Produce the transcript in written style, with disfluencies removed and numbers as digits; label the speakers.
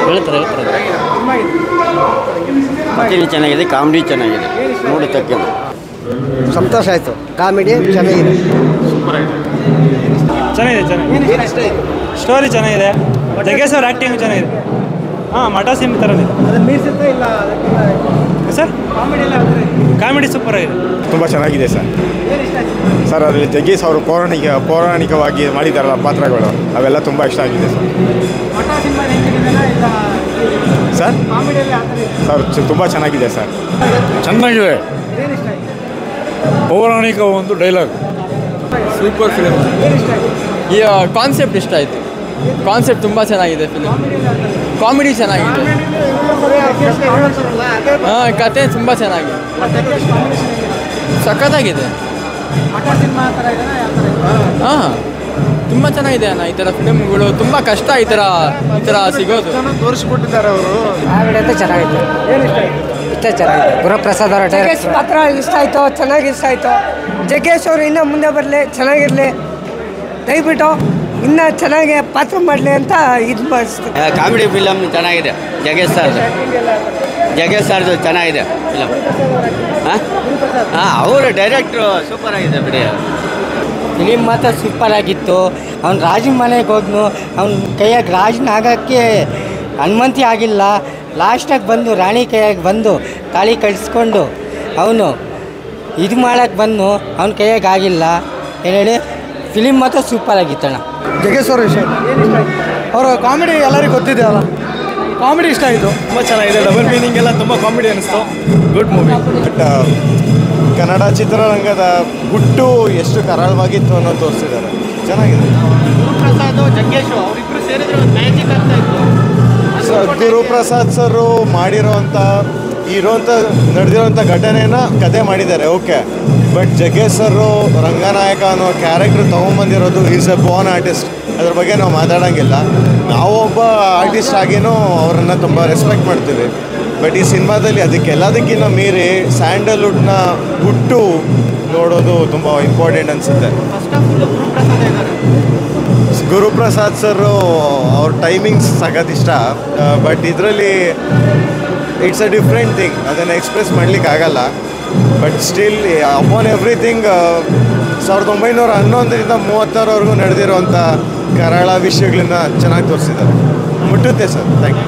Speaker 1: ಹೇಳ್ತಾರೆ ಕಥೆನೂ ಚೆನ್ನಾಗಿದೆ, ಕಾಮಿಡಿ ಚೆನ್ನಾಗಿದೆ, ನೋಡಿ ತಕ್ಕ
Speaker 2: ಸಂತೋಷ ಆಯಿತು. ಕಾಮಿಡಿ ಚೆನ್ನಾಗಿದೆ,
Speaker 3: ಚೆನ್ನಾಗಿದೆ. ಸ್ಟೋರಿ ಚೆನ್ನಾಗಿದೆ, ಜಗ್ಗೇಶ್ ಅವ್ರ ಆ್ಯಕ್ಟಿಂಗ್ ಚೆನ್ನಾಗಿದೆ. ಮಠ ಸಿಂಹ ಥರನೇ ಸರ್. ಕಾಮಿಡಿ ಸೂಪರ್ ಆಗಿದೆ,
Speaker 4: ತುಂಬ ಚೆನ್ನಾಗಿದೆ ಸರ್. ಅದರಲ್ಲಿ ಜಗ್ಗೇಶ್ ಅವರು ಪೌರಾಣಿಕವಾಗಿ ಮಾಡಿದಾರಲ್ಲ ಪಾತ್ರಗಳು, ಅವೆಲ್ಲ ತುಂಬ ಇಷ್ಟ ಆಗಿದೆ ಸರ್. ತುಂಬ ಚೆನ್ನಾಗಿದೆ ಸರ್.
Speaker 5: ಚೆನ್ನಾಗಿದೆ. ಪೌರಾಣಿಕ ಒಂದು ಡೈಲಾಗ್
Speaker 6: ಸೂಪರ್ ಫಿಲಮ್. ಈ ಕಾನ್ಸೆಪ್ಟ್ ಇಷ್ಟ ಆಯಿತು. ಕಾನ್ಸೆಪ್ಟ್ ತುಂಬ ಚೆನ್ನಾಗಿದೆ. ಫಿಲಮ್ ಕಾಮಿಡಿ ಚೆನ್ನಾಗಿದೆ. ಕತೆ ತುಂಬ ಚೆನ್ನಾಗಿದೆ, ಸಖತ್ತಾಗಿದೆ. ತುಂಬ ಚೆನ್ನಾಗಿದೆ ಅಣ್ಣ. ಈ ಥರ ಫಿಲಮ್ಗಳು ತುಂಬ ಕಷ್ಟ ಈ ಥರ ಸಿಗೋದು.
Speaker 4: ತೋರಿಸ್ಬಿಟ್ಟಿದ್ದಾರೆ ಅವರು.
Speaker 2: ಕಾಮಿಡಿ ಚೆನ್ನಾಗಿದೆ, ಇಷ್ಟ ಚೆನ್ನಾಗಿದೆ. ಗುರುಪ್ರಸಾದ್ ಅವರ ಡೈರೆಕ್ಟ್ ಪಾತ್ರ ಇಷ್ಟ ಆಯಿತು, ಚೆನ್ನಾಗಿ ಇಷ್ಟ ಆಯಿತು. ಜಗ್ಗೇಶ್ ಅವರು ಇನ್ನೂ ಮುಂದೆ ಬರಲಿ, ಚೆನ್ನಾಗಿರಲಿ, ದಯವಿಟ್ಟು ಇನ್ನೂ ಚೆನ್ನಾಗಿ ಪಾತ್ರ ಮಾಡಲಿ ಅಂತ ಇದು ಮಾಡಿಸ್ತೀನಿ.
Speaker 1: ಕಾಮಿಡಿ ಫಿಲಮ್ ಚೆನ್ನಾಗಿದೆ. ಜಗ್ಗೇಶ್ ಸರ್ದು ಚೆನ್ನಾಗಿದೆ ಫಿಲಮ್. ಅವರು ಡೈರೆಕ್ಟ್ರು ಸೂಪರ್ ಆಗಿದೆ ಬಿಡಿ.
Speaker 2: ಫಿಲಿಮ್ ಮಾತ್ರ ಸೂಪರ್ ಆಗಿತ್ತು. ಅವ್ನು ರಾಜನ ಮನೆಗೆ ಹೋದ್ನು, ಅವ್ನ ಕೈಯಾಗ ರಾಜನ ಆಗೋಕ್ಕೆ ಅನುಮತಿ ಆಗಿಲ್ಲ. ಲಾಸ್ಟಾಗಿ ಬಂದು ರಾಣಿ ಕೈಯಾಗಿ ಬಂದು ತಾಳಿ ಕಳಿಸ್ಕೊಂಡು ಅವನು ಇದು ಮಾಡೋಕ್ಕೆ ಬಂದು ಅವನ ಕೈಯಾಗ ಆಗಿಲ್ಲ. ಏನು ಹೇಳಿ, ಫಿಲಿಮ್ ಮಾತ್ರ ಸೂಪರ್ ಆಗಿತ್ತಣ್ಣ.
Speaker 3: ಜಗ್ಗೇಶ್ ಅವರು ಇಷ್ಟ ಅವರ ಕಾಮಿಡಿ ಎಲ್ಲರಿಗೂ ಗೊತ್ತಿದೆ ಅಲ್ಲ, ಕಾಮಿಡಿ ಇಷ್ಟ ಆಯಿತು.
Speaker 4: ತುಂಬ ಚೆನ್ನಾಗಿದೆ. ಡಬಲ್ ಮೀನಿಂಗ್ ಎಲ್ಲ ತುಂಬ ಕಾಮಿಡಿ ಅನ್ನಿಸ್ತು. Good movie. ಬಟ್ ಕನ್ನಡ ಚಿತ್ರರಂಗದ ಗುಟ್ಟು ಎಷ್ಟು ಕರಾಳವಾಗಿತ್ತು ಅನ್ನೋದು ತೋರಿಸಿದ್ದಾರೆ. ಚೆನ್ನಾಗಿದೆ.
Speaker 1: ಗುರುಪ್ರಸಾದ್ ಜಗ್ಗೇಶ್ ಅವರಿಬ್ಬರು ಸೇರಿದ್ರೆ ಒಂದು ಮ್ಯಾಜಿಕ್ ಆಗ್ತಾ ಇತ್ತು.
Speaker 4: ಗುರುಪ್ರಸಾದ್ ಸರು ನಡೆದಿರೋಂಥ ಘಟನೆನ ಕತೆ ಮಾಡಿದ್ದಾರೆ, okay. But Jaggesh sir Ranganayaka ಅನ್ನೋ ಕ್ಯಾರೆಕ್ಟರ್ ತೊಗೊಂಬಂದಿರೋದು ಈಸ್ ಎ ಬೋರ್ನ್ ಆರ್ಟಿಸ್ಟ್. ಅದ್ರ ಬಗ್ಗೆ ನಾವು ಮಾತಾಡೋಂಗಿಲ್ಲ. ನಾವೊಬ್ಬ ಆರ್ಟಿಸ್ಟ್ ಆಗಿಯೂ ಅವರನ್ನು ತುಂಬ ರೆಸ್ಪೆಕ್ಟ್ ಮಾಡ್ತೀವಿ. ಬಟ್ ಈ ಸಿನಿಮಾದಲ್ಲಿ ಅದಕ್ಕೆಲ್ಲದಕ್ಕಿಂತ ಮೀರಿ ಸ್ಯಾಂಡಲ್ವುಡ್ನ ಹುಟ್ಟು ನೋಡೋದು ತುಂಬ ಇಂಪಾರ್ಟೆಂಟ್ ಅನಿಸುತ್ತೆ. ಗುರುಪ್ರಸಾದ್ ಸರ್ ಅವ್ರ ಟೈಮಿಂಗ್ಸ್ ಸಖತ್ ಇಷ್ಟ. ಬಟ್ ಇದರಲ್ಲಿ ಇಟ್ಸ್ ಅ ಡಿಫ್ರೆಂಟ್ ಥಿಂಗ್, ಅದನ್ನು ಎಕ್ಸ್ಪ್ರೆಸ್ ಮಾಡಲಿಕ್ಕಾಗಲ್ಲ. ಬಟ್ ಸ್ಟಿಲ್ ಅಪಾನ್ ಎವ್ರಿಥಿಂಗ್ 1911ರಿಂದ 1936ವರೆಗೂ ನಡೆದಿರುವಂಥ ಕರಾಳ ವಿಷಯಗಳನ್ನ ಚೆನ್ನಾಗಿ ತೋರಿಸಿದ್ದಾರೆ. ಮುಟ್ಟುತ್ತೆ ಸರ್. Thank you.